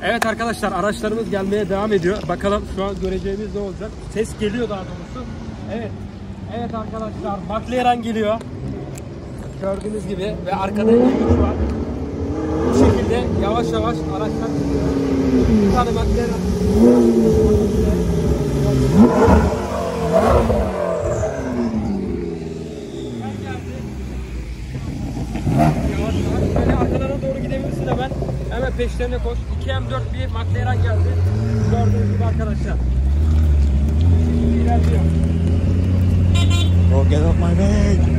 Evet arkadaşlar, araçlarımız gelmeye devam ediyor. Bakalım şu an göreceğimiz ne olacak? Ses geliyor daha doğrusu. Evet. Evet arkadaşlar, McLaren geliyor. Gördüğünüz gibi ve arkada İlginç var. Bu şekilde yavaş yavaş araçlar geliyor. Bir tane McLaren. Yavaş yavaş böyle arkalarına doğru gidebilirsin hemen. Hemen peşlerine koş. 2M4 bir McLaren geldi. Gördüğünüz gibi arkadaşlar. Şimdi ilerliyor. Go get off my back.